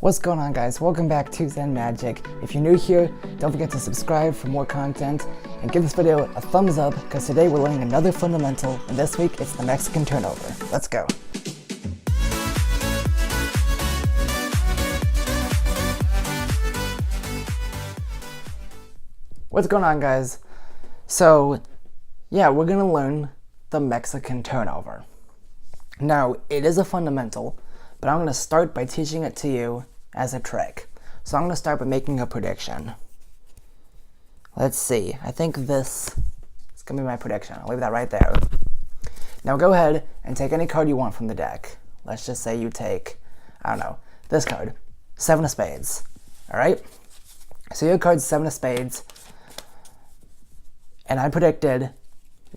What's going on, guys? Welcome back to Zen Magic. If you're new here, don't forget to subscribe for more content and give this video a thumbs up because today we're learning another fundamental, and this week it's the Mexican turnover. Let's go. What's going on, guys? So yeah, we're gonna learn the Mexican turnover. Now, it is a fundamental, but I'm gonna start by teaching it to you as a trick. So I'm gonna start by making a prediction. Let's see, I think this is gonna be my prediction. I'll leave that right there. Now go ahead and take any card you want from the deck. Let's just say you take, I don't know, this card, 7 of spades, all right? So your card's 7 of spades, and I predicted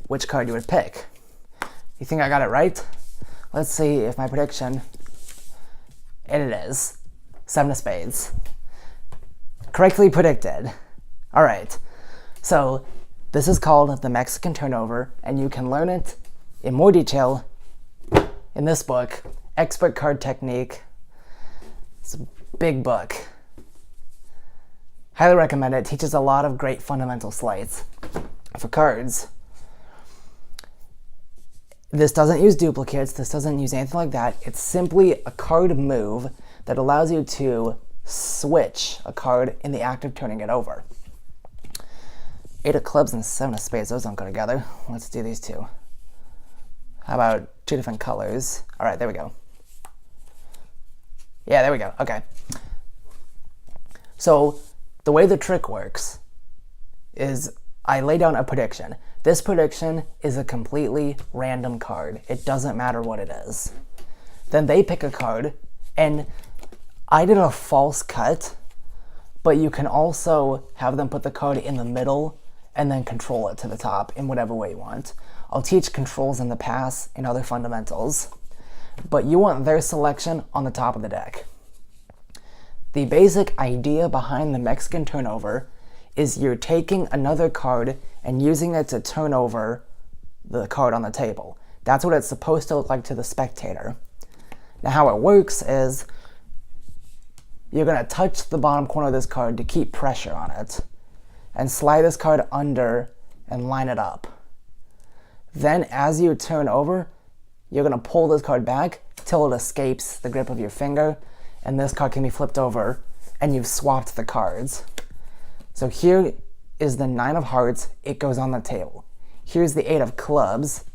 which card you would pick. You think I got it right? Let's see if my prediction, and it is 7 of spades. Correctly predicted. All right, so this is called the Mexican turnover, and you can learn it in more detail in this book, Expert Card Technique. It's a big book. Highly recommend it. It teaches a lot of great fundamental sleights for cards. This doesn't use duplicates, this doesn't use anything like that. It's simply a card move that allows you to switch a card in the act of turning it over. 8 of clubs and 7 of spades, those don't go together. Let's do these two. How about 2 different colors? All right, there we go. Yeah, there we go, okay. So the way the trick works is I lay down a prediction. This prediction is a completely random card. It doesn't matter what it is. Then they pick a card, and I did a false cut, but you can also have them put the card in the middle and then control it to the top in whatever way you want. I'll teach controls in the pass and other fundamentals, but you want their selection on the top of the deck. The basic idea behind the Mexican turnover is you're taking another card and using it to turn over the card on the table. That's what it's supposed to look like to the spectator. Now how it works is you're gonna touch the bottom corner of this card to keep pressure on it and slide this card under and line it up. Then as you turn over, you're gonna pull this card back till it escapes the grip of your finger, and this card can be flipped over and you've swapped the cards. So here is the 9 of hearts, it goes on the table. Here's the 8 of clubs.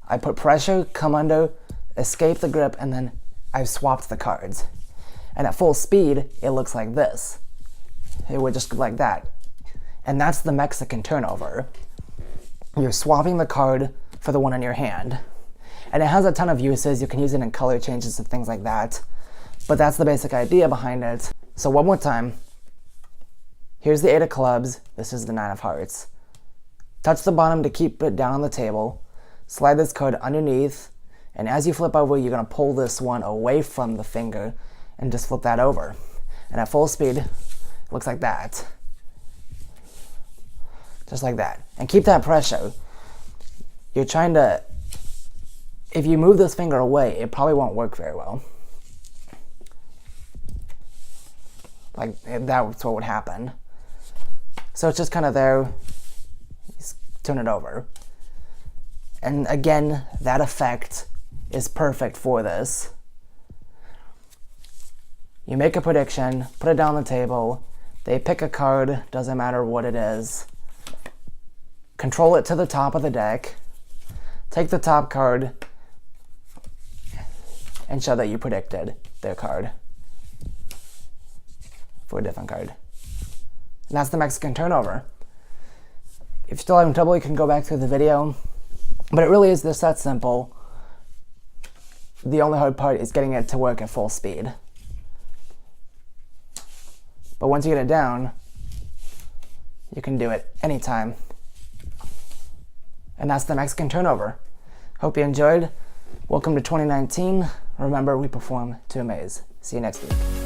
I put pressure, come under, escape the grip, and then I've swapped the cards. And at full speed, it looks like this. It would just go like that. And that's the Mexican turnover. You're swapping the card for the one in your hand. And it has a ton of uses. You can use it in color changes and things like that. But that's the basic idea behind it. So one more time. Here's the 8 of clubs, this is the 9 of hearts. Touch the bottom to keep it down on the table, slide this card underneath, and as you flip over, you're gonna pull this one away from the finger and just flip that over. And at full speed, it looks like that. Just like that. And keep that pressure. You're trying to, if you move this finger away, it probably won't work very well. Like, that's what would happen. So it's just kind of there, just turn it over. And again, that effect is perfect for this. You make a prediction, put it down on the table, they pick a card, doesn't matter what it is, control it to the top of the deck, take the top card, and show that you predicted their card for a different card. And that's the Mexican turnover. If you're still having trouble, you can go back through the video. But it really is just that simple. The only hard part is getting it to work at full speed. But once you get it down, you can do it anytime. And that's the Mexican turnover. Hope you enjoyed. Welcome to 2019. Remember, we perform to amaze. See you next week.